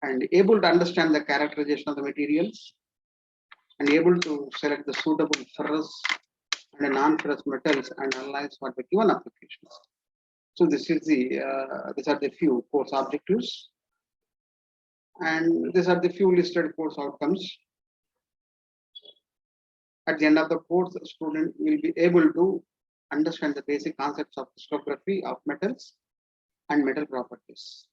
and able to understand the characterization of the materials and able to select the suitable ferrous and non-ferrous metals and analyze for the given applications. So this is the these are the few course objectives, and these are the few listed course outcomes. At the end of the course, the student will be able to understand the basic concepts of crystallography of metals and metal properties.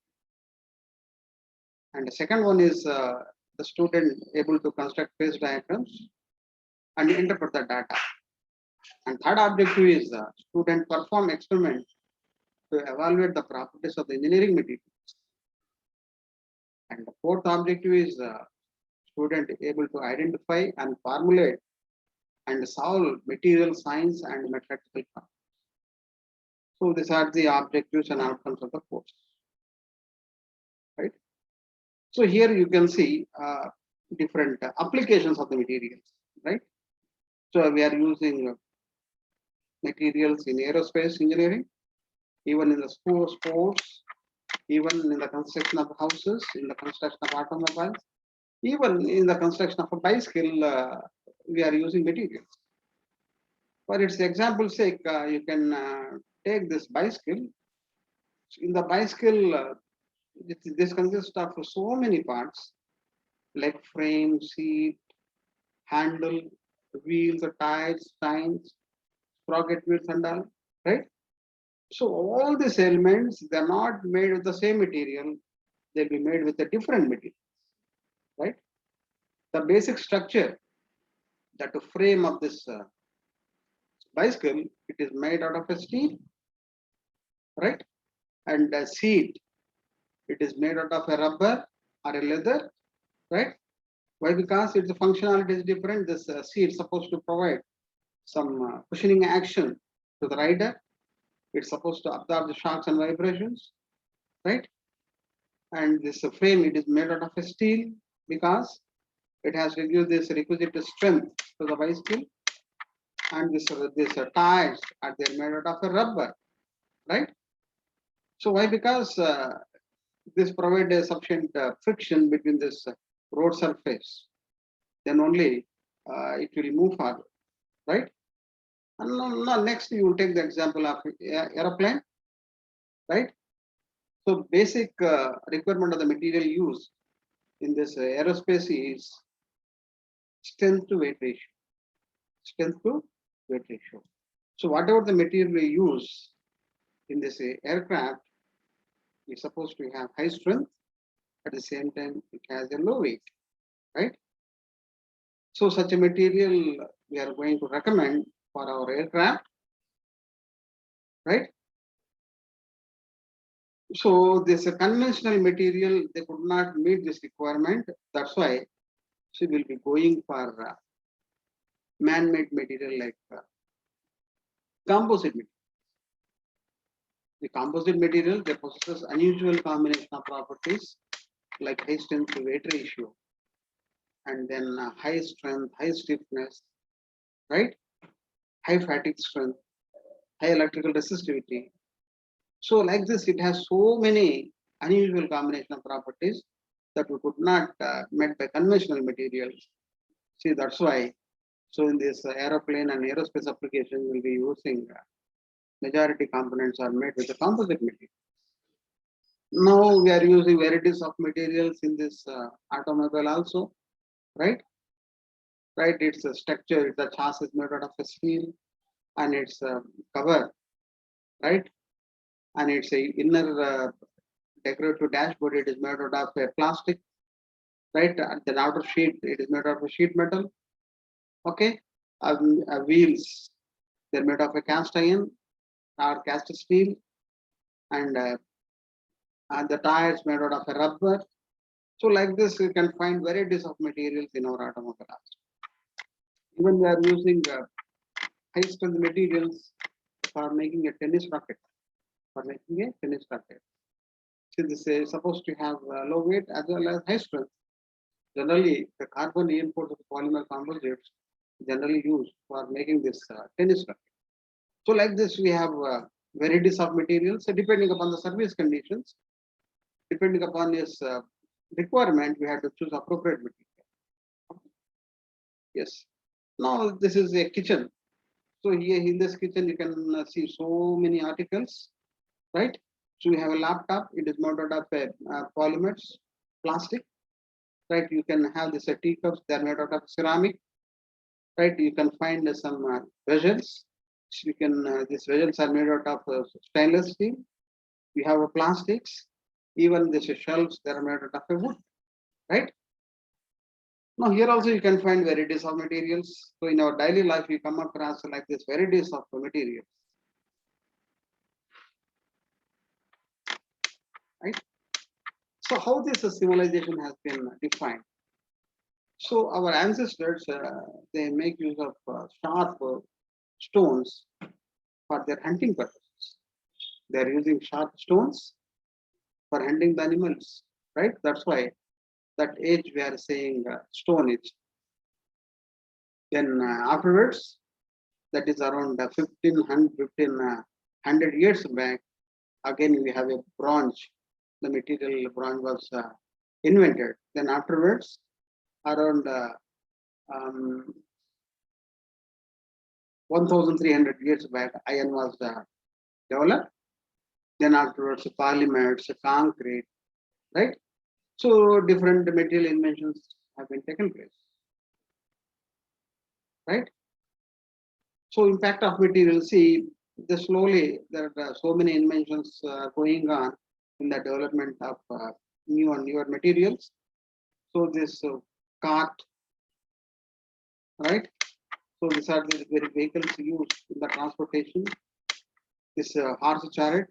And the second one is the student able to construct phase diagrams and interpret the data. And third objective is student perform experiment to evaluate the properties of the engineering materials. And the fourth objective is student able to identify and formulate and solve material science and mathematical problems. So these are the objectives and outcomes of the course, right? So here you can see different applications of the materials, right? So we are using materials in aerospace engineering, even in the sports, even in the construction of houses, in the construction of automobiles, even in the construction of a bicycle, we are using materials. For its example's sake, you can take this bicycle. In the bicycle, this consists of so many parts, like frame, seat, handle, wheels, tires, tines, sprocket wheels, and all, right? So all these elements, they're not made with the same material, they'll be made with a different material, right? The basic structure, that the frame of this bicycle, it is made out of a steel, right? And the seat, it is made out of a rubber or a leather, right? Why? Because its functionality is different. This seat is supposed to provide some cushioning action to the rider. It's supposed to absorb the shocks and vibrations, right? And this frame, it is made out of a steel because it has to give this requisite strength to the bicycle. And this tires are they made out of a rubber, right? So why? Because this provides a sufficient friction between this road surface. Then only it will move forward, right? And now next you will take the example of aeroplane, right? So basic requirement of the material used in this aerospace is strength to weight ratio. Strength to weight ratio. So whatever the material we use in this aircraft is supposed to have high strength, at the same time it has a low weight, right? So such a material we are going to recommend for our aircraft, right? So this conventional material, they could not meet this requirement. That's why she will be going for man-made material like composite material. The composite material, they possess unusual combination of properties like high strength to weight ratio, and then high strength, high stiffness, right? High fatigue strength, high electrical resistivity. So like this, it has so many unusual combination of properties that we could not met by conventional materials. See, that's why. So in this aeroplane and aerospace application, we'll be using majority components are made with the composite material. Now we are using varieties of materials in this automobile also, right? Right, it's a structure, the chassis is made out of a steel, and its cover, right? And it's a inner decorative dashboard, it is made out of a plastic, right? And the outer sheet, it is made out of a sheet metal, okay? Wheels, they're made of a cast iron or cast steel, and the tires made out of a rubber. So like this, you can find varieties of materials in our automobile. Even we are using high strength materials for making a tennis racket. For making a tennis racket. Since this is supposed to have low weight as well as high strength. Generally, the carbon reinforced polymer composites generally used for making this tennis racket. So like this, we have varieties of materials, so depending upon the service conditions, depending upon this requirement, we have to choose appropriate material. Yes. Now this is a kitchen. So here in this kitchen, you can see so many articles, right? So you have a laptop, it is mounted up polymers, plastic, right? You can have this teacups, they are made out of ceramic, right? You can find some vessels. You can, these vessels are made out of stainless steel. You have plastics, even these shelves, they are made out of wood, right? Now here also you can find varieties of materials. So in our daily life, we come across like this varieties of materials, right? So how this civilization has been defined? So our ancestors, they make use of sharp stones for their hunting purposes. They are using sharp stones for hunting the animals, right? That's why that age we are saying stone age. Then afterwards, that is around 1500 years back, again we have a bronze. The material bronze was invented. Then afterwards, around um, 1300 years back, iron was developed. Then afterwards, polymers, concrete, right? So different material inventions have been taken place, right? So impact of material, see, the slowly there are so many inventions going on in the development of new and newer materials. So this cart, right? So these are the very vehicles used in the transportation. This horse chariot,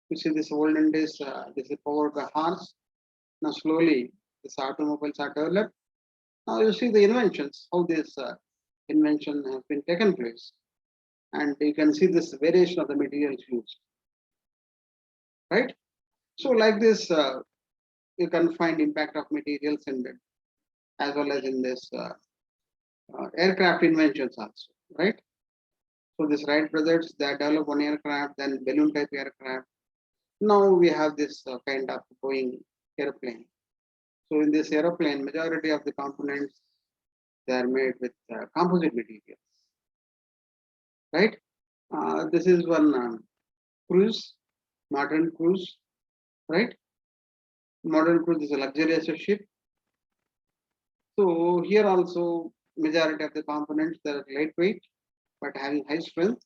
you see this olden days, this is powered by horse. Now slowly these automobiles are developed. Now you see the inventions, how this invention has been taken place. And you can see this variation of the materials used, right? So like this, you can find impact of materials in it, as well as in this aircraft inventions also, right? So this Wright brothers, they develop one aircraft, then balloon type aircraft. Now we have this kind of Boeing airplane. So in this airplane, majority of the components, they are made with composite materials, right? This is one cruise, modern cruise, right? Modern cruise is a luxurious ship. So here also majority of the components that are lightweight but having high strength.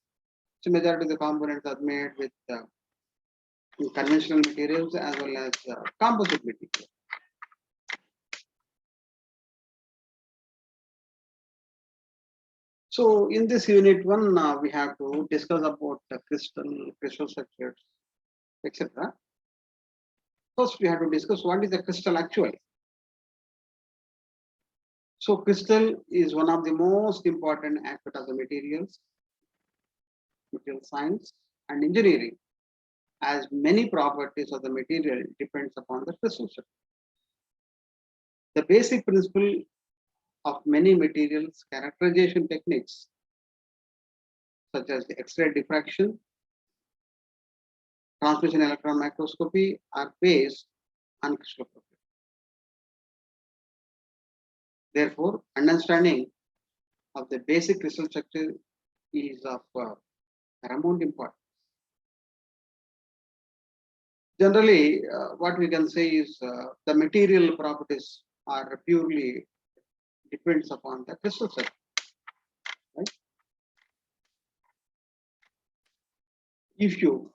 So majority of the components are made with conventional materials as well as composite materials. So in this unit one, we have to discuss about the crystal structures, etc. First, we have to discuss what is the crystal actually. So crystal is one of the most important aspects of the materials, material science and engineering, as many properties of the material depends upon the crystal structure. The basic principle of many materials characterization techniques, such as the X-ray diffraction, transmission electron microscopy, are based on crystal properties. Therefore, understanding of the basic crystal structure is of paramount importance. Generally, what we can say is the material properties are purely depends upon the crystal structure. Right? If you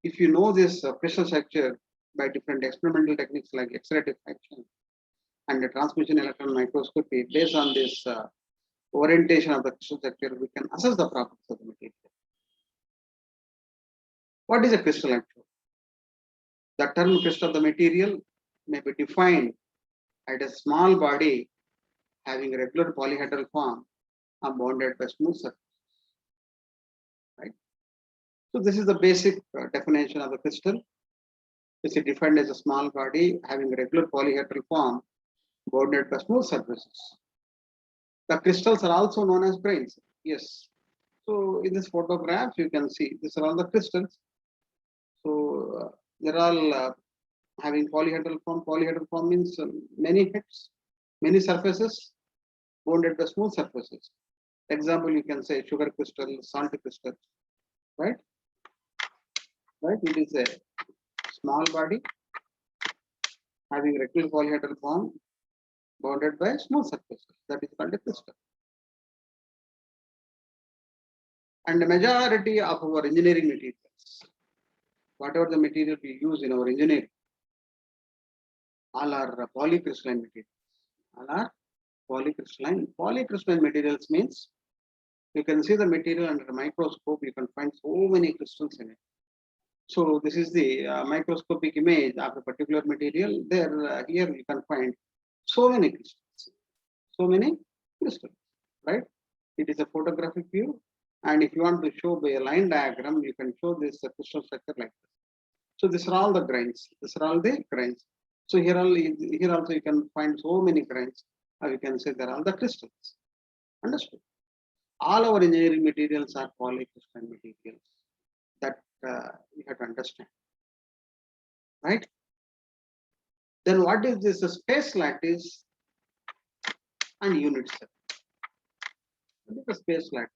know this crystal structure by different experimental techniques like X-ray diffraction and the transmission electron microscopy, based on this orientation of the crystal structure, we can assess the properties of the material. What is a crystal actually? The term crystal of the material may be defined as a small body having a regular polyhedral form and bounded by smooth surface. Right? So this is the basic definition of the crystal. It is defined as a small body having a regular polyhedral form bounded by smooth surfaces. The crystals are also known as grains. Yes. So in this photograph, you can see these are all the crystals. So they're all having polyhedral form. Polyhedral form means many heads, many surfaces, bonded by smooth surfaces. Example, you can say sugar crystal, salt crystal, right? Right. It is a small body having rectangular polyhedral form, bounded by smooth surfaces. That is called a crystal. And the majority of our engineering materials, whatever the material we use in our engineering, all are polycrystalline materials. All are polycrystalline. Polycrystalline materials means you can see the material under a microscope, you can find so many crystals in it. So this is the microscopic image of a particular material. There, here you can find so many crystals. So many crystals, right? It is a photographic view. And if you want to show by a line diagram, you can show this crystal structure like this. So these are all the grains. These are all the grains. So here also you can find so many grains. Or you can say they're all the crystals. Understood? All our engineering materials are polycrystalline materials. That you have to understand. Right? Then what is this space lattice and unit cell? What is the space lattice?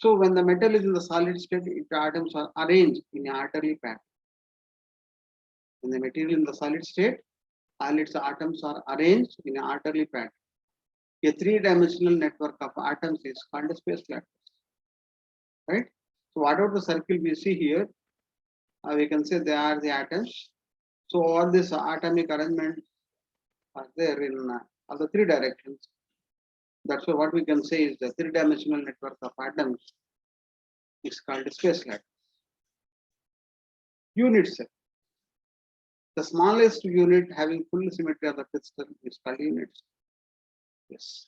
So when the metal is in the solid state, its atoms are arranged in an orderly pattern. When the material in the solid state, all its atoms are arranged in an orderly pattern. A three-dimensional network of atoms is called a space lattice. Right? So whatever the circle we see here, we can say they are the atoms. So all this atomic arrangement are there in all the three directions. That's why what we can say is the three-dimensional network of atoms is called a space lattice. Unit cell. The smallest unit having full symmetry of the crystal is called unit cell. Yes.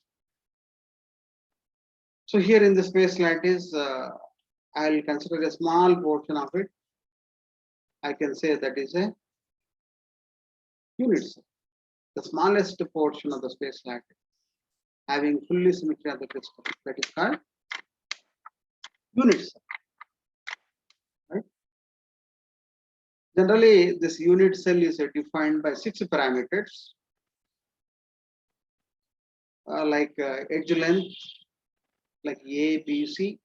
So here in the space lattice, I'll consider a small portion of it. I can say that is a unit cell. The smallest portion of the space lattice having fully symmetry of the crystal, that is called unit cell. Right? Generally, this unit cell is defined by 6 parameters, like edge length, like A, B, C,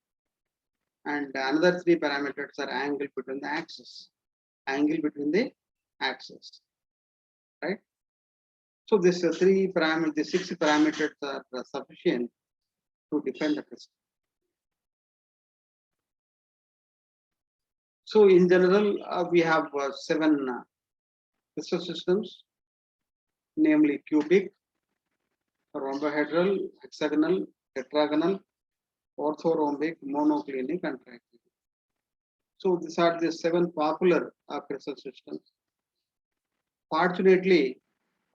and another 3 parameters are angle between the axes. Angle between the axes, right? So this 3 parameters, the 6 parameters are sufficient to define the crystal. So in general, we have 7 crystal systems, namely cubic, rhombohedral, hexagonal, tetragonal, orthorhombic, monoclinic, and triclinic. So these are the 7 popular crystal systems. Fortunately,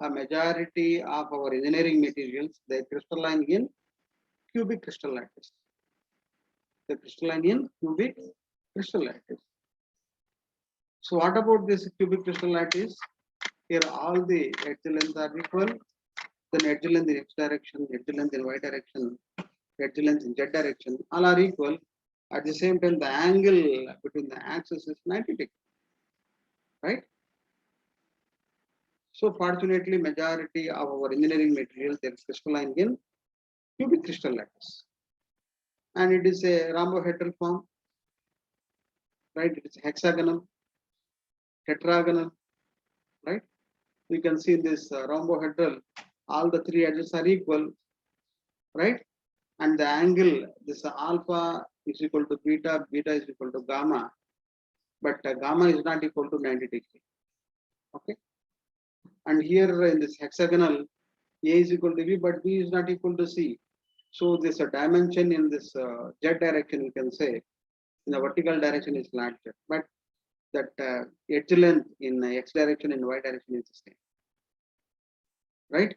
a majority of our engineering materials, they crystalline in cubic crystal lattice. They crystalline in cubic crystal lattice. So what about this cubic crystal lattice? Here all the edge lengths are equal. Then edge length in x direction, edge length in y direction, edge length in z direction, all are equal. At the same time, the angle between the axes is 90 degrees, right? So fortunately, majority of our engineering materials they crystalline in cubic crystal lattice, and it is a rhombohedral form, right? It is hexagonal, tetragonal, right? You can see this rhombohedral, all the 3 edges are equal, right? And the angle, this alpha is equal to beta, beta is equal to gamma, but gamma is not equal to 90 degrees. Okay. And here in this hexagonal, A is equal to B, but B is not equal to C. So this dimension in this z direction, you can say, in the vertical direction is larger, but that edge length in x direction and y direction is the same, right?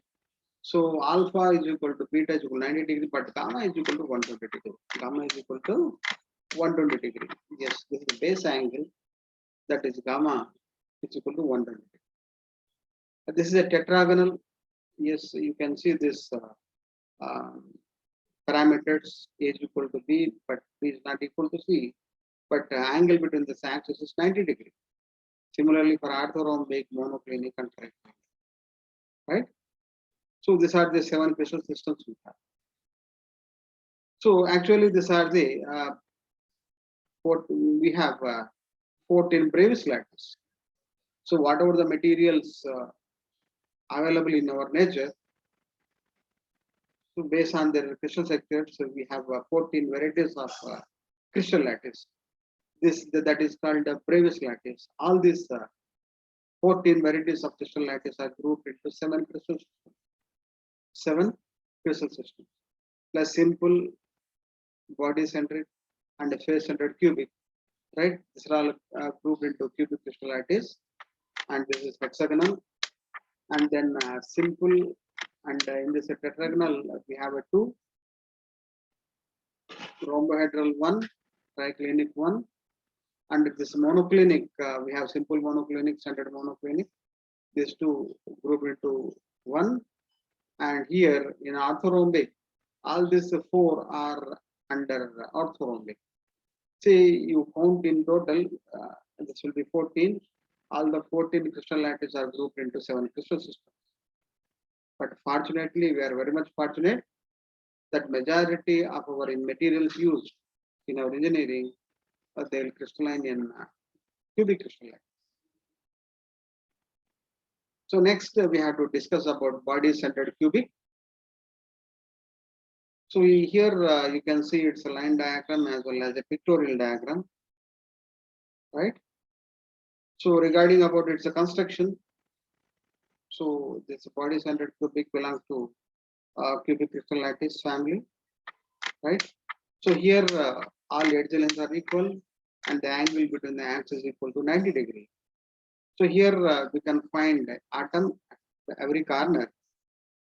So alpha is equal to beta is equal to 90 degrees, but gamma is equal to 120 degrees. Gamma is equal to 120 degrees. Yes, this is the base angle, that is gamma is equal to 120 degrees. This is a tetragonal, yes, you can see this parameters A is equal to B, but B is not equal to C. But angle between this axis is 90 degrees. Similarly, for orthorhombic, monoclinic, and triclinic, right? So these are the 7 crystal systems we have. So actually, these are the we have 14 Brevis lattice. So whatever the materials available in our nature, so based on their crystal sectors, so we have 14 varieties of crystal lattice. That is called Brevis lattice. All these 14 varieties of crystal lattice are grouped into 7 crystal systems. 7 crystal systems. Plus simple, body-centered, and face-centered cubic. Right? These are all grouped into cubic crystal lattice, and this is hexagonal, and then simple, and in this tetragonal we have a 2, rhombohedral 1, triclinic 1, and this monoclinic we have simple monoclinic, centered monoclinic. These 2 grouped into 1, and here in orthorhombic, all these 4 are under orthorhombic. Say you count in total, this will be 14. All the 14 crystal lattice are grouped into 7 crystal systems. But fortunately, we are very much fortunate that majority of our materials used in our engineering, they will crystalline in cubic crystal lattice. So next we have to discuss about body-centered cubic. So here you can see it's a line diagram as well as a pictorial diagram, right? So regarding about its construction, so this body-centered cubic belongs to cubic crystal lattice family, right? So here all edge lengths are equal, and the angle between the axes is equal to 90 degrees. So here we can find atom at every corner.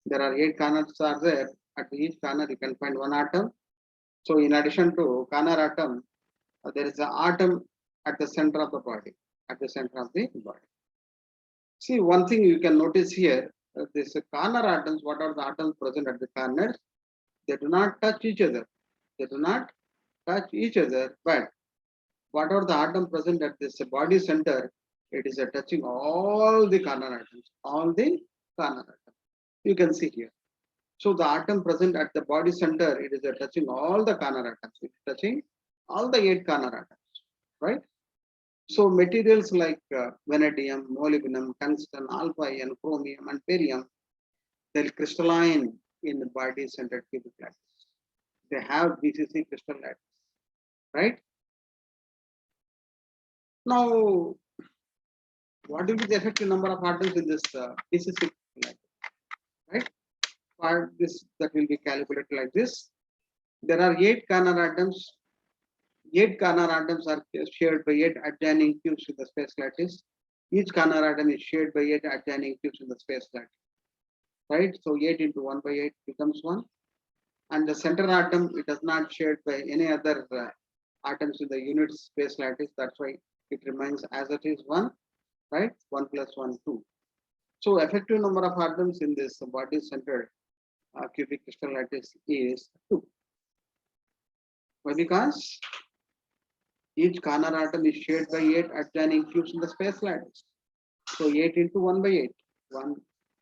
There are 8 corners are there. At each corner you can find 1 atom. So in addition to corner atom, there is an atom at the center of the body. At the center of the body. See, one thing you can notice here, this corner atoms, what are the atoms present at the corners? They do not touch each other. They do not touch each other, but what are the atoms present at this body center? It is touching all the corner atoms, all the corner atoms. You can see here. So the atom present at the body center, it is touching all the corner atoms. It is touching all the 8 corner atoms, right? So materials like vanadium, molybdenum, tungsten, alpha ion, chromium, and barium, they'll crystalline in the body-centered cubic lattice. They have BCC crystal lattice, right? Now, what will be the effective number of atoms in this BCC lattice, right? For this, that will be calculated like this. There are 8 corner atoms. 8 corner atoms are shared by 8 adjoining cubes in the space lattice. Each corner atom is shared by 8 adjoining cubes in the space lattice, right? So 8 into 1 by 8 becomes 1. And the center atom, it is not shared by any other atoms in the unit space lattice. That's why it remains as it is 1, right? 1 plus 1, 2. So effective number of atoms in this body-centered cubic crystal lattice is 2. Why? Because each corner atom is shared by 8 adjoining cubes in the space lattice. So 8 into 1 by 8,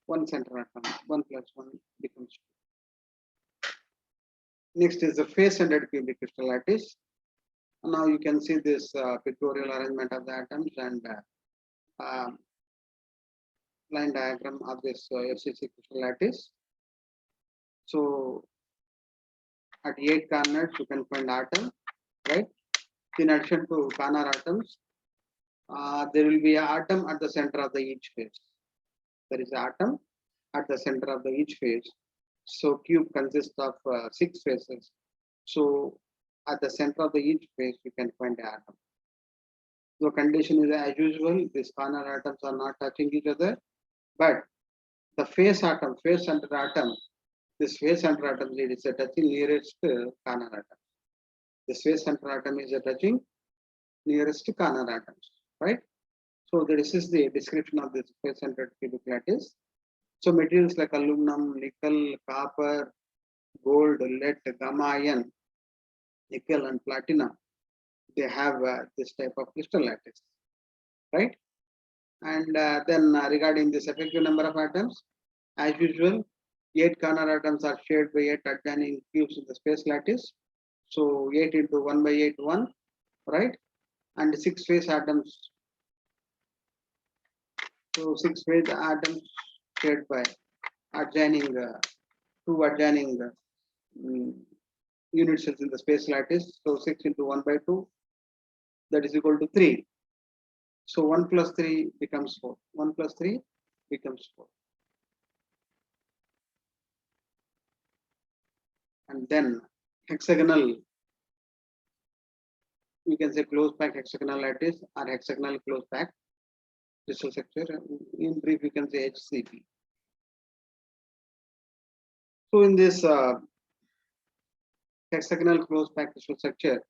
1 center atom, 1 plus 1 becomes 2. Next is the face-centered cubic crystal lattice. Now you can see this pictorial arrangement of the atoms and line diagram of this FCC crystal lattice. So at 8 corners you can find atom, right? In addition to corner atoms, there will be an atom at the center of the each face. There is an atom at the center of the each face. So cube consists of 6 faces. So at the center of the each face, you can find the atom. The condition is as usual, these corner atoms are not touching each other, but the face atom, face center atom, this face center atom is touching nearest corner atom. This face center atom is touching nearest corner atoms, right? So this is the description of this face centered cubic lattice. So materials like aluminum, nickel, copper, gold, lead, gamma iron, nickel and platinum, they have this type of crystal lattice, right? And then regarding this effective number of atoms, as usual, 8 corner atoms are shared by 8 adjoining cubes in the space lattice. So 8 into 1 by 8, 1, right? And 6 phase atoms. So 6 phase atoms shared by adjoining, 2 adjoining unit cells in the space lattice. So 6 into 1 by 2, that is equal to 3. So 1 plus 3 becomes 4. 1 plus 3 becomes 4. And then hexagonal, we can say closed pack hexagonal lattice or hexagonal closed pack crystal structure. In brief, we can say HCP. So in this hexagonal closed pack crystal structure,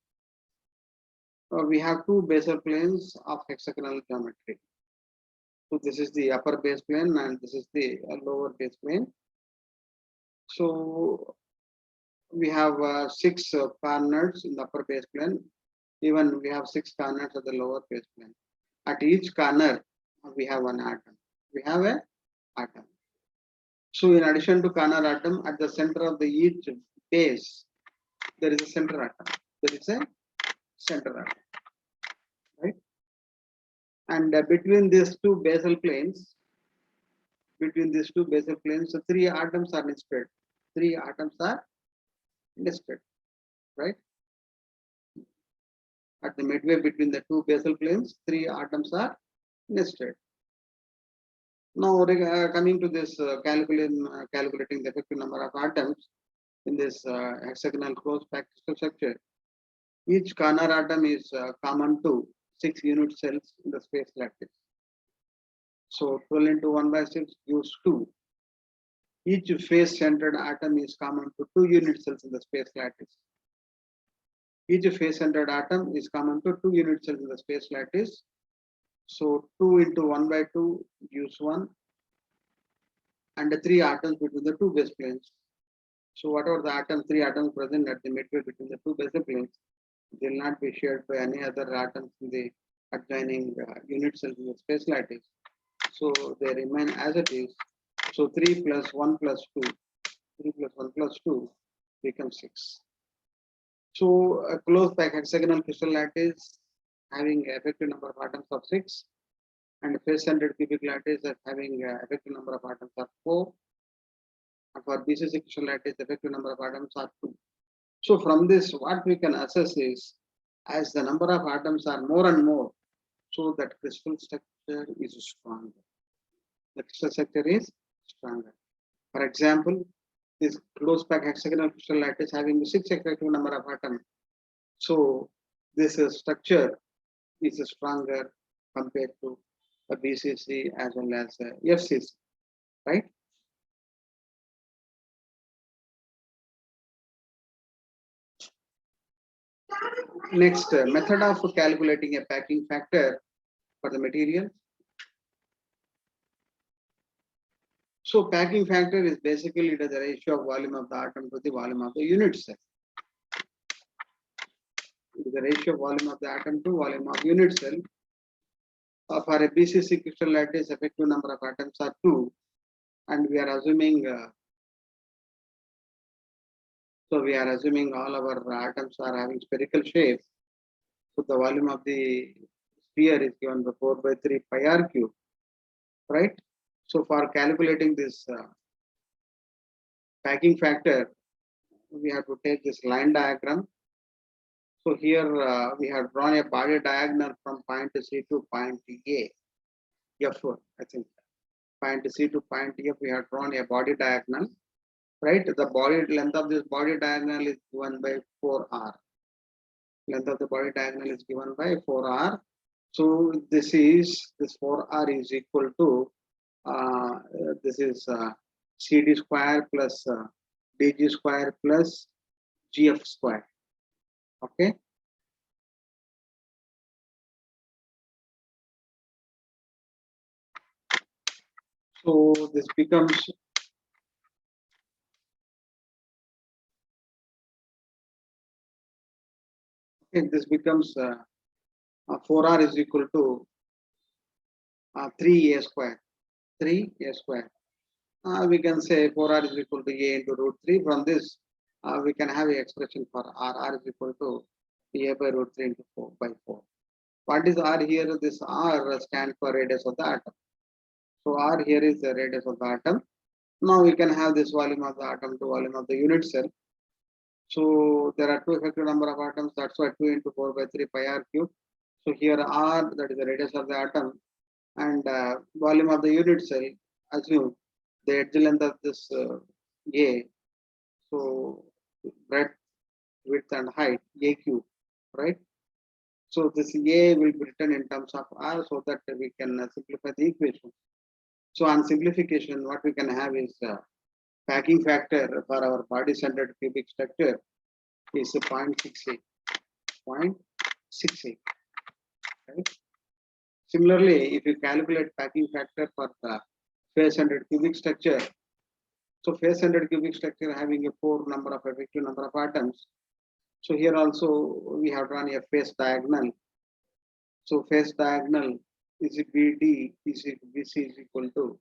we have 2 basal planes of hexagonal geometry. So this is the upper base plane and this is the lower base plane. So we have 6 corners in the upper base plane. Even we have 6 corners at the lower base plane. At each corner, we have one atom. We have a atom. So in addition to corner atom, at the center of the each base, there is a center atom. There is a center atom, right? And between these 2 basal planes, so 3 atoms are nested. 3 atoms are nested, right? At the midway between the 2 basal planes, 3 atoms are nested. Now, coming to this calculating the effective number of atoms in this hexagonal closed pack crystal structure, each corner atom is common to 6 unit cells in the space lattice. So 12 into 1 by 6 gives 2. Each face centered atom is common to 2 unit cells in the space lattice. Each face centered atom is common to 2 unit cells in the space lattice. So 2 into 1 by 2 gives 1, and the 3 atoms between the 2 base planes. So whatever the 3 atoms present at the midway between the 2 base planes, they will not be shared by any other atoms in the adjoining unit cells in the space lattice. So they remain as it is. So 3 plus 1 plus 2, 3 plus 1 plus 2 becomes 6. So a closed pack hexagonal crystal lattice having effective number of atoms of 6, and face-centered cubic lattice as having effective number of atoms of 4. And for BCC crystal lattice, effective number of atoms are 2. So from this, what we can assess is, as the number of atoms are more and more, so that crystal structure is stronger. The crystal structure is stronger. For example, this closed pack hexagonal crystal lattice having 6 effective number of atoms. So this structure is stronger compared to a BCC as well as FCC, right? Next, method of calculating a packing factor for the material. So packing factor is basically the ratio of volume of the atom to the volume of the unit cell. It is the ratio of volume of the atom to volume of unit cell. For a BCC crystal lattice, effective number of atoms are 2, and we are assuming all our atoms are having spherical shape. So the volume of the sphere is given by 4 by 3 pi r cube, right? So for calculating this packing factor, we have to take this line diagram. So here we have drawn a body diagonal from point C to point A. F, I think. Point C to point F, we have drawn a body diagonal, right? The body length of this body diagonal is given by 4r. Length of the body diagonal is given by 4r. So this 4r is equal to this is CD square plus DG square plus GF square. Okay. So this becomes okay, this becomes 4R is equal to 3A square. 3A square. We can say 4R is equal to A into root 3. From this, we can have an expression for R. R is equal to A by root 3 into 4 by 4. What is R here? This R stands for radius of the atom. So R here is the radius of the atom. Now we can have this volume of the atom to volume of the unit cell. So there are two effective number of atoms. That's why 2 into 4 by 3 pi R cube. So here R, that is the radius of the atom, and volume of the unit cell, assume the edge length of this A. So breadth, width, and height, A cube, right? So this A will be written in terms of R so that we can simplify the equation. So on simplification, what we can have is packing factor for our body-centered cubic structure is 0.68. 0.68. Right? Similarly, if you calculate packing factor for the face-centered cubic structure, so face-centered cubic structure having a 4 number of effective number of atoms. So here also we have drawn a face diagonal. So face diagonal is BD is BC is equal to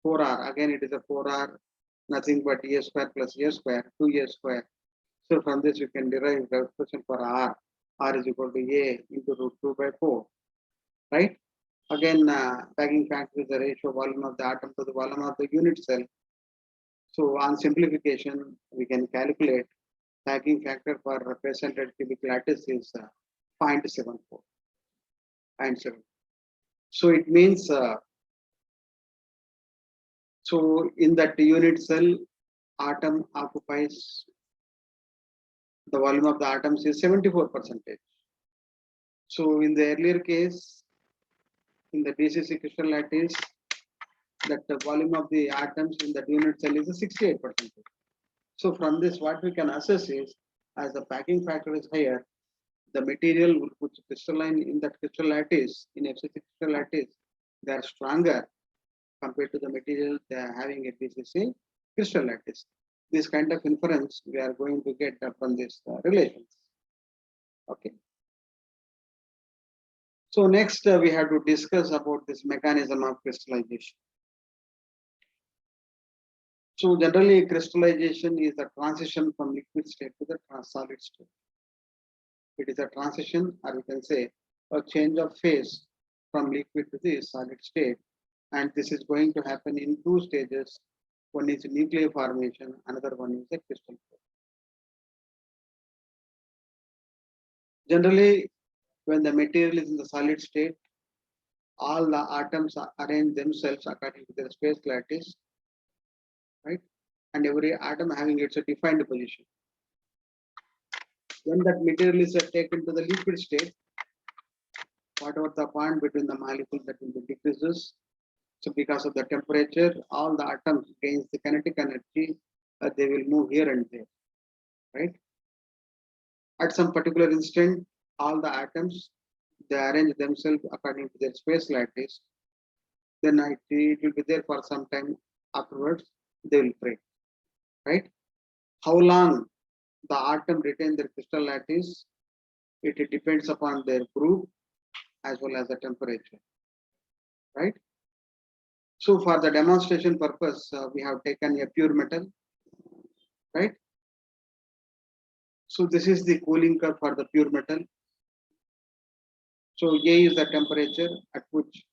4R. Again, it is a 4R, nothing but A square plus A square, 2A square. So from this you can derive the expression for R. R is equal to A into root 2 by 4. Right? Again, packing factor is the ratio volume of the atom to the volume of the unit cell. So on simplification, we can calculate packing factor for face-centered cubic lattice is 0.74. 0.7. So it means so in that unit cell, atom occupies the volume of the atoms is 74%. So in the earlier case, in the BCC crystal lattice, that the volume of the atoms in that unit cell is 68%. So from this, what we can assess is, as the packing factor is higher, the material which crystalline in that crystal lattice, in FCC crystal lattice, they are stronger compared to the material they are having a BCC crystal lattice. This kind of inference we are going to get from these relations. Okay. So next we have to discuss about this mechanism of crystallization. So generally crystallization is a transition from liquid state to the solid state. It is a transition, or we can say a change of phase from liquid to the solid state. And this is going to happen in two stages. One is nuclear formation, another one is a crystal growth. Generally, when the material is in the solid state, all the atoms arrange themselves according to their space lattice, right? And every atom having its defined position. When that material is taken to the liquid state, whatever the point between the molecules that will be decreases. So because of the temperature, all the atoms gains the kinetic energy, they will move here and there, right? At some particular instant, all the atoms, they arrange themselves according to their space lattice. Then it will be there for some time afterwards, they will break, right? How long the atom retain their crystal lattice, it depends upon their group as well as the temperature, right? So for the demonstration purpose, we have taken a pure metal, right? So this is the cooling curve for the pure metal. So A is the temperature at which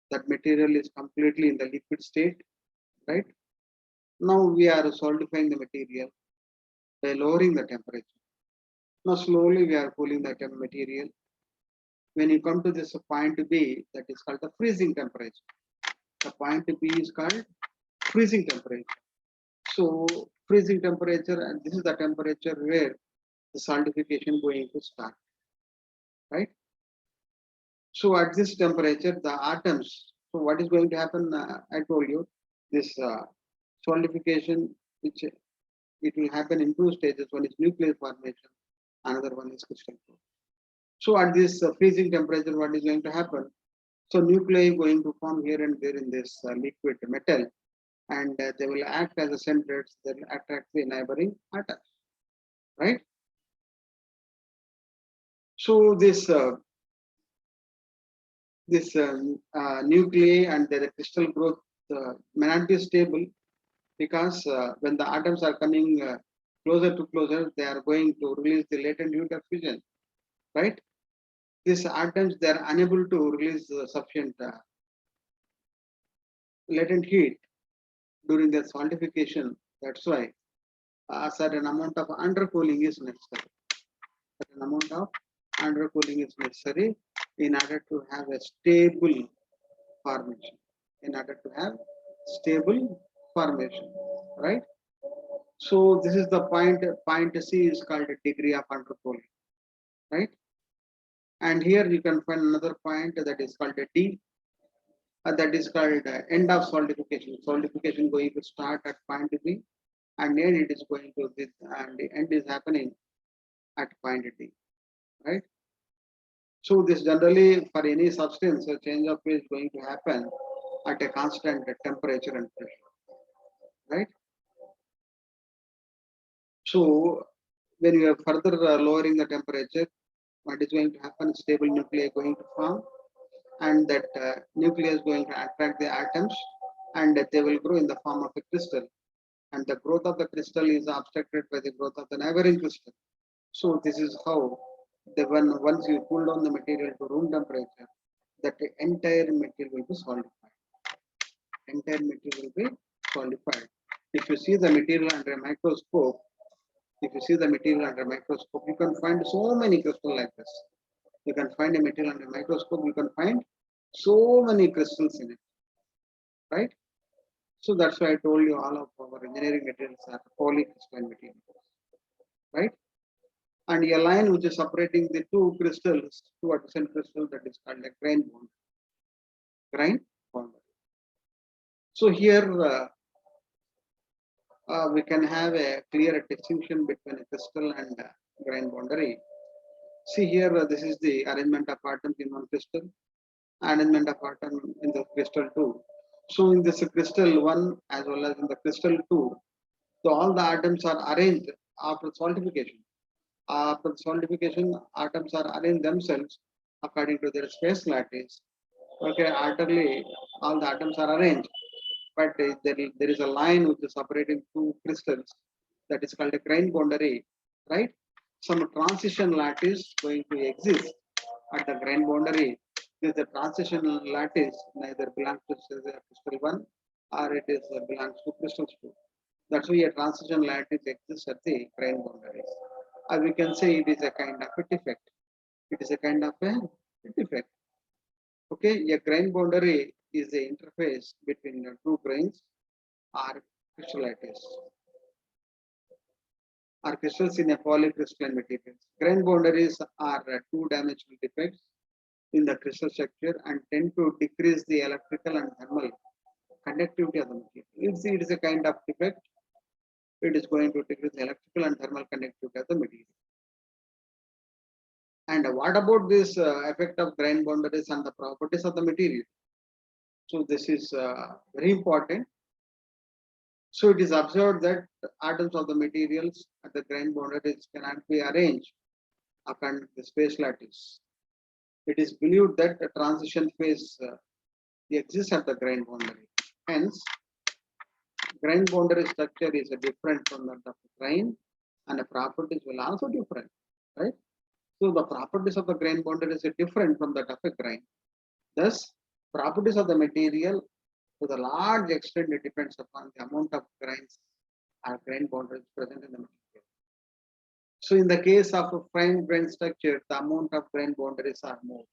that material is completely in the liquid state, right? Now we are solidifying the material by lowering the temperature. Now slowly we are cooling the material. When you come to this point B, that is called the freezing temperature. The point B is called freezing temperature. So freezing temperature, and this is the temperature where the solidification going to start, right? So at this temperature, the atoms, so what is going to happen? I told you this solidification, which it will happen in two stages. One is nuclear formation, another one is crystal growth. So at this freezing temperature, what is going to happen? So nuclei going to form here and there in this liquid metal, and they will act as a centers. They will attract the neighboring atoms, right? So this nuclei and their crystal growth may not be stable, because when the atoms are coming closer to closer, they are going to release the latent heat of fission, right? These atoms, they are unable to release sufficient latent heat during their solidification. That's why a certain amount of undercooling is necessary. Certain amount of undercooling is necessary in order to have a stable formation. In order to have stable formation, right? So this is the point. Point C is called a degree of undercooling, right? And here you can find another point that is called a D. That is called end of solidification. Solidification going to start at point B, and then it is going to this, and the end is happening at point D, right? So this generally for any substance, a change of phase is going to happen at a constant temperature and pressure, right? So when you are further lowering the temperature, what is going to happen? Stable nuclei going to form, and that nucleus is going to attract the atoms, and they will grow in the form of a crystal, and the growth of the crystal is obstructed by the growth of the neighboring crystal. So this is how once you cool down the material to room temperature, that the entire material will be solidified. Entire material will be solidified. If you see the material under a microscope, you can find so many crystals like this. You can find a material under a microscope, you can find so many crystals in it, right? So that's why I told you all of our engineering materials are polycrystalline materials, right? And a line which is separating the two crystals, two adjacent crystals, that is called a grain bond. Grain bond. So here we can have a clear distinction between a crystal and grain boundary. See here, this is the arrangement of atoms in one crystal, arrangement of atom in the crystal 2. So in this crystal 1 as well as in the crystal 2, so all the atoms are arranged after solidification. After solidification, atoms are arranged themselves according to their space lattice. Okay, orderly, all the atoms are arranged, but there is a line which is separating two crystals, that is called a grain boundary, right? Some transition lattice going to exist at the grain boundary. This the transition lattice neither belongs to crystal 1 or it is belongs to crystal 2. That's why a transition lattice exists at the grain boundaries. Or we can say it is a kind of a defect. It is a kind of a defect. Okay, a grain boundary is the interface between the two grains or crystal lattice or crystals in a polycrystalline materials. Grain boundaries are two-dimensional defects in the crystal structure and tend to decrease the electrical and thermal conductivity of the material. If it is a kind of defect, it is going to decrease the electrical and thermal conductivity of the material. And what about this effect of grain boundaries and the properties of the material? So this is very important. So it is observed that atoms of the materials at the grain boundaries cannot be arranged according to the space lattice. It is believed that the transition phase exists at the grain boundary. Hence, grain boundary structure is different from that of the grain, and the properties will also different, right? So the properties of the grain boundary is different from that of a grain. Thus, properties of the material to the large extent it depends upon the amount of grains or grain boundaries present in the material. So in the case of a fine grain structure, the amount of grain boundaries are more.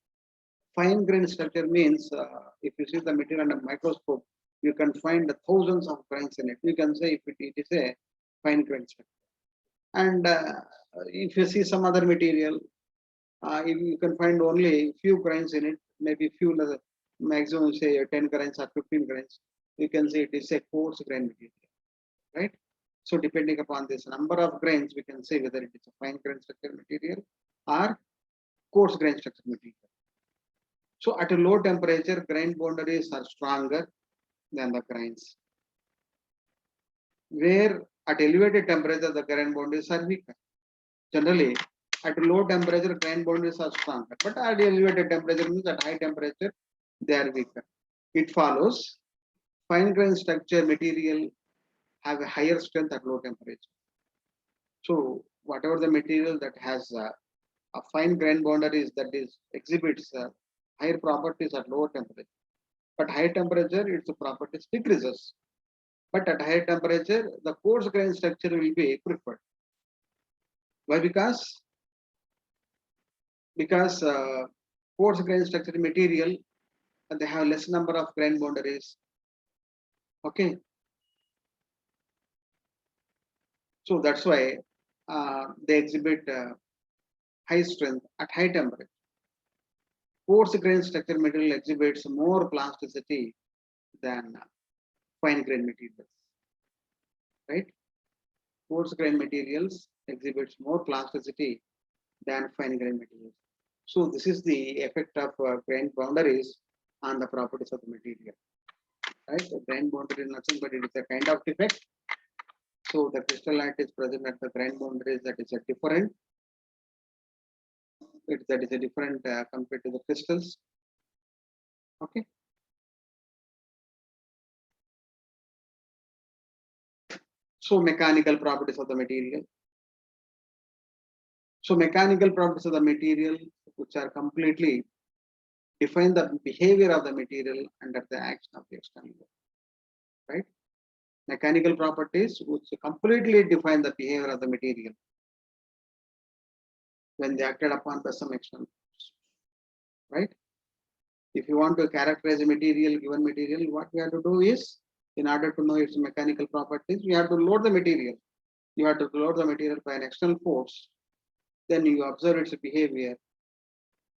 Fine grain structure means if you see the material under microscope, you can find thousands of grains in it. You can say if it is a fine grain structure. And if you see some other material, if you can find only few grains in it, maybe few maximum say 10 grains or 15 grains, you can say it is a coarse grain material, right? So depending upon this number of grains, we can say whether it is a fine grain structure material or coarse grain structure material. So at a low temperature, grain boundaries are stronger than the grains. Where at elevated temperature, the grain boundaries are weaker. Generally, at low temperature, grain boundaries are stronger, but at elevated temperature means at high temperature, they are weaker. It follows fine grain structure material have a higher strength at low temperature. So whatever the material that has a fine grain boundaries that is exhibits higher properties at lower temperature, but higher temperature its properties decreases. But at higher temperature, the coarse grain structure will be preferred. Why? Because coarse grain structure material they have less number of grain boundaries. Okay, so that's why they exhibit high strength at high temperature. Coarse grain structure material exhibits more plasticity than fine grain materials, right? Coarse grain materials exhibits more plasticity than fine grain materials. So this is the effect of grain boundaries on the properties of the material, right? The grain boundary is nothing but it is a kind of defect. So the crystallite is present at the grain boundaries that is a different. That is a different compared to the crystals. Okay. So mechanical properties of the material. So mechanical properties of the material which are completely define the behavior of the material under the action of the external load, right? Mechanical properties which completely define the behavior of the material when they acted upon by some external force, right? If you want to characterize a material, given material, what we have to do is, in order to know its mechanical properties, we have to load the material. You have to load the material by an external force. Then you observe its behavior,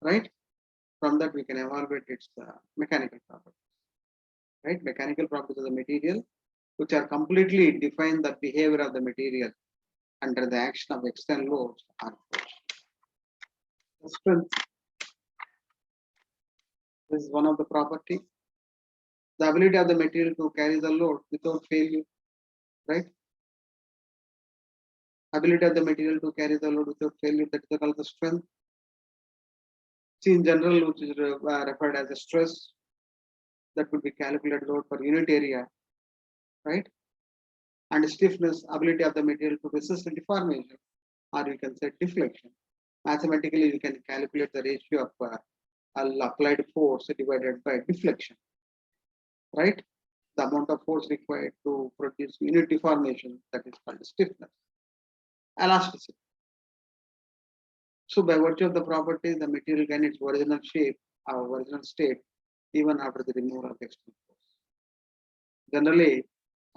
right? From that we can evaluate its mechanical properties, right? Mechanical properties of the material, which are completely define the behavior of the material under the action of external loads are force. The strength is one of the property. The ability of the material to carry the load without failure, right? Ability of the material to carry the load without failure, that is called the strength. See, in general, which is referred as a stress, that would be calculated load per unit area, right? And stiffness, ability of the material to resist deformation, or you can say deflection. Mathematically, you can calculate the ratio of applied force divided by deflection, right? The amount of force required to produce unit deformation, that is called stiffness. Elasticity. So by virtue of the property, the material gains its original shape or original state even after the removal of external force. Generally,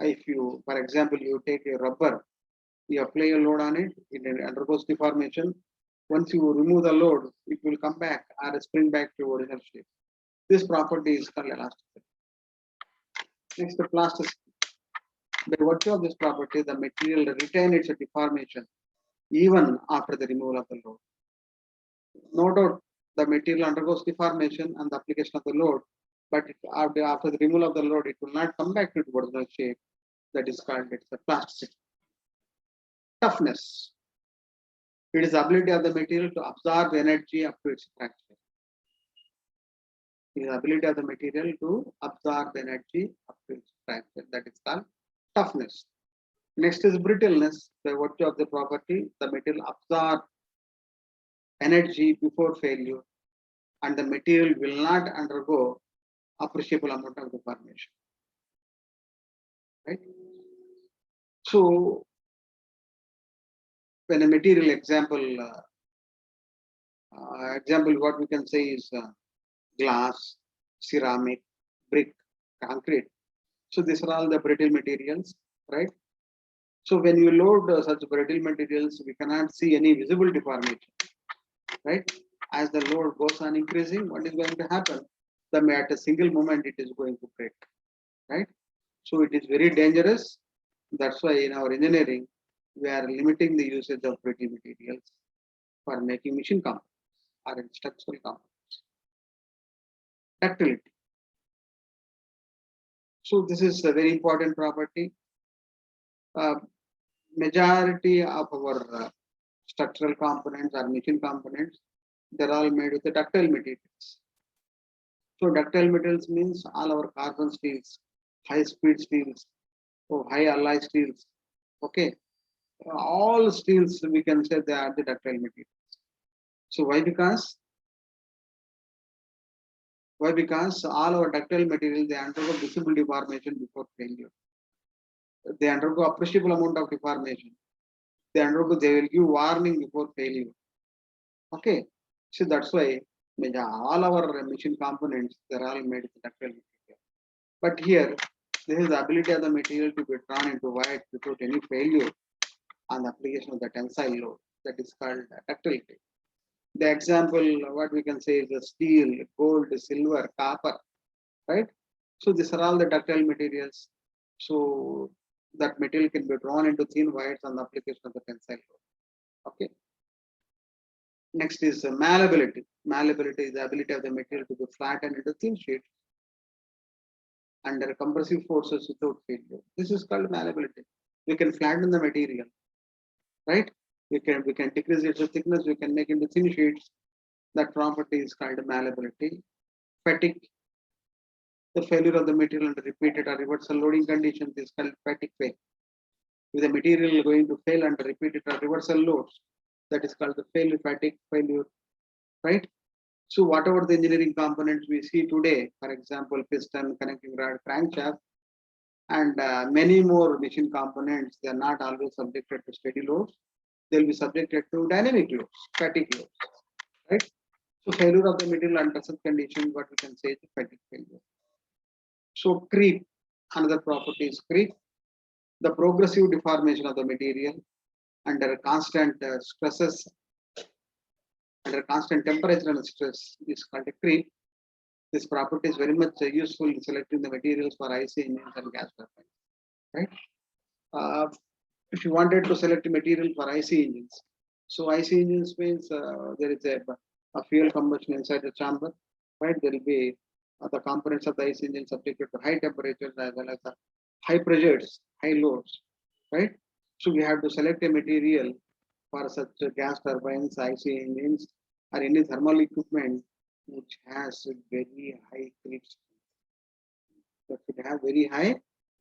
if you, for example, you take a rubber, you apply a load on it, it undergoes deformation. Once you remove the load, it will come back or spring back to original shape. This property is called elasticity. Next, the plasticity. By virtue of this property, the material retains its deformation even after the removal of the load. No doubt, the material undergoes deformation and the application of the load, but after the removal of the load, it will not come back to its original shape. That is called it's the plasticity. Toughness. It is the ability of the material to absorb energy up to its fracture. It is the ability of the material to absorb energy up to its fracture. That is called toughness. Next is brittleness. By virtue of the property, the material absorbs energy before failure, and the material will not undergo appreciable amount of deformation. Right? So, when a material example, what we can say is glass, ceramic, brick, concrete. So these are all the brittle materials, right? So when you load such brittle materials, we cannot see any visible deformation, right? As the load goes on increasing, what is going to happen? At a single moment, it is going to break, right? So it is very dangerous. That's why in our engineering, we are limiting the usage of brittle materials for making machine components or in structural components. ductility. So this is a very important property. Majority of our structural components or machine components, they're all made with the ductile materials. So ductile materials means all our carbon steels, high speed steels, or high alloy steels. Okay, all steels we can say they are the ductile materials. So why? Because all our ductile materials they undergo visible deformation before failure. They undergo appreciable amount of deformation. They will give warning before failure. Okay, so that's why all our machine components they're all made with ductile material. But here, this is the ability of the material to be drawn into wire without any failure on the application of the tensile load. That is called ductility. The example, what we can say is the steel, gold, silver, copper, right? So these are all the ductile materials. So that material can be drawn into thin wires on the application of the tensile load. Okay. Next is malleability. Malleability is the ability of the material to be flattened into thin sheets under compressive forces without failure. This is called malleability. We can flatten the material, right? We can decrease its thickness. We can make into thin sheets. That property is called malleability. Fatigue. The failure of the material under repeated or reversal loading conditions is called fatigue failure. If the material is going to fail under repeated or reversal loads, that is called the fatigue failure, right? So whatever the engineering components we see today, for example, piston, connecting rod, crankshaft, and many more machine components, they are not always subjected to steady loads. They will be subjected to dynamic loads, fatigue loads, right? So failure of the material under such conditions, what we can say is fatigue failure. So creep, another property is creep. The progressive deformation of the material under constant stresses, under constant temperature and stress is called a creep. This property is very much useful in selecting the materials for IC engines and gas turbines, right? If you wanted to select a material for IC engines, so IC engines means there is a fuel combustion inside the chamber, right? There will be the components of the IC engine subjected to high temperatures as well as the high pressures, high loads, right? So we have to select a material for such gas turbines, IC engines, or any thermal equipment which has a very high creep strength. That should have very high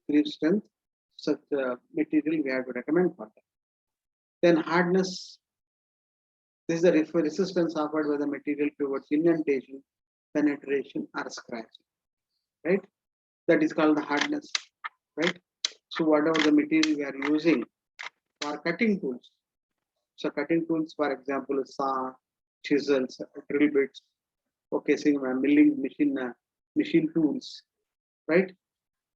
creep strength. Such material we have to recommend for that. Then hardness. This is the resistance offered by the material towards indentation, penetration, or scratching, right? That is called the hardness, right? So whatever the material we are using for cutting tools. So cutting tools, for example, saw, chisels, drill bits, okay, so milling machine tools, right?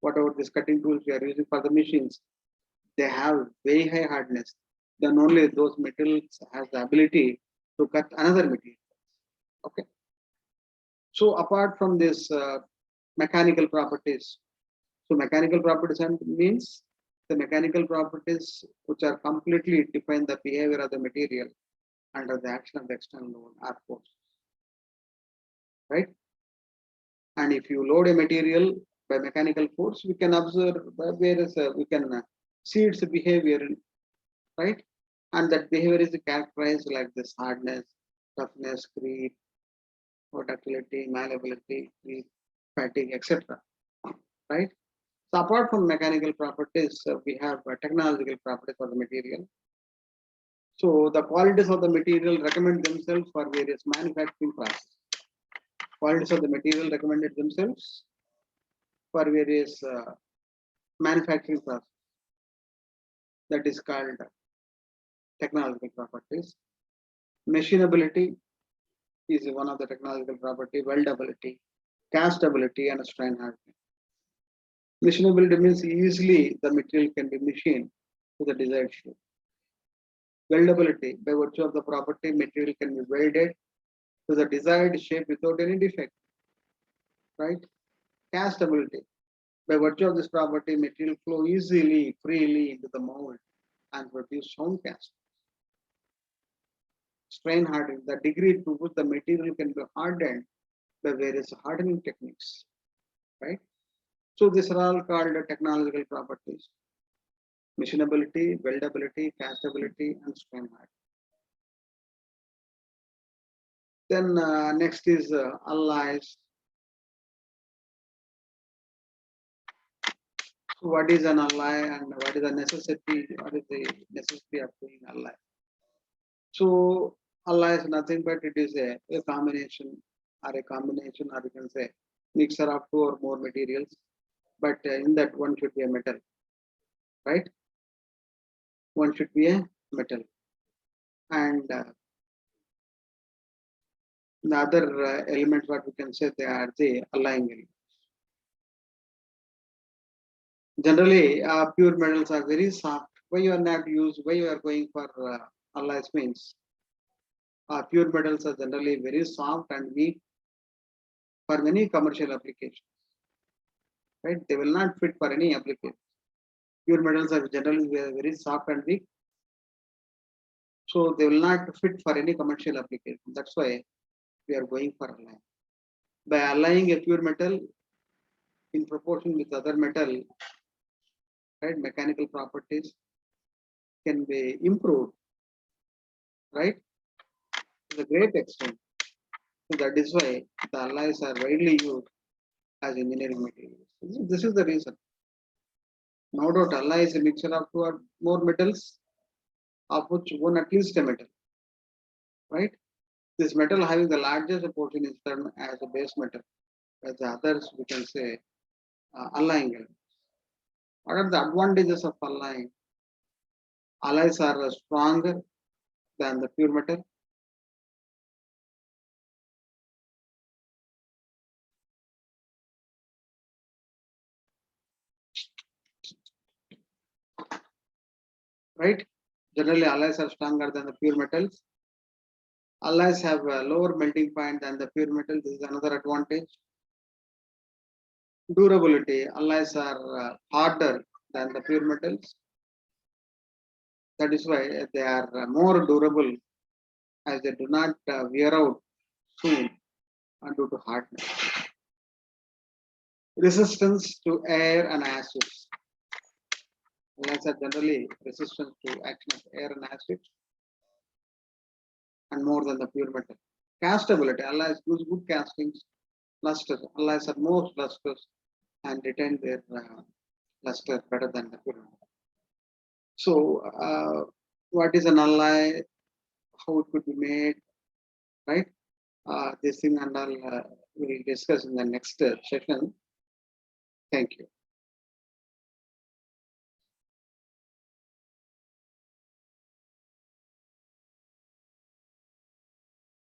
Whatever these cutting tools we are using for the machines, they have very high hardness. Then only those materials has the ability to cut another material. Okay. So apart from this mechanical properties, so mechanical properties means the mechanical properties which are completely define the behavior of the material under the action of the external load or force, right? And if you load a material by mechanical force, we can observe various, we can see its behavior, right? And that behavior is characterized like this: hardness, toughness, creep, ductility, malleability, creep, fatigue, etc. Right? So apart from mechanical properties, we have technological properties for the material. So the qualities of the material recommend themselves for various manufacturing processes. Qualities of the material recommended themselves for various manufacturing processes. That is called technological properties. Machinability is one of the technological property, weldability, castability, and strain hardening. Machinability means easily the material can be machined to the desired shape. Weldability, by virtue of the property, material can be welded to the desired shape without any defect, right? Castability, by virtue of this property, material flow easily, freely into the mold and produce sound cast. Strain hardening, the degree to which the material can be hardened by various hardening techniques, right? So these are all called technological properties: machinability, weldability, castability, and strain hardening. Then next is alloys. So what is an alloy and what is the necessity? What is the necessity of doing alloy? So alloy is nothing but it is a combination or you can say mixture of two or more materials. But in that one should be a metal, right? One should be a metal. And the other elements what we can say they are the alloying elements. Generally, pure metals are very soft. Why you are not used? Why you are going for alloys means pure metals are generally very soft and weak for many commercial applications. Right? They will not fit for any application. Pure metals are generally very soft and weak, so they will not fit for any commercial application. That's why we are going for alloy. By alloying a pure metal in proportion with other metal, right, mechanical properties can be improved, right, to a great extent. So that is why the alloys are widely used as engineering materials. This is the reason. No doubt, alloy is a mixture of two or more metals, of which one at least a metal, right? This metal having the largest portion is termed as a base metal, as the others we can say alloying elements. What are the advantages of alloying? Alloys are stronger than the pure metal. Right? Generally, alloys are stronger than the pure metals. Alloys have a lower melting point than the pure metal. This is another advantage. Durability. Alloys are harder than the pure metals. That is why they are more durable, as they do not wear out soon due to hardness. Resistance to air and acids. Alloys are generally resistant to action of air and acids, and more than the pure metal. Castability. Alloys use good castings. Luster. Alloys are more lustrous and retain their luster better than the pure metal. So, what is an alloy? How it could be made, right? This thing and all we will discuss in the next session. Thank you.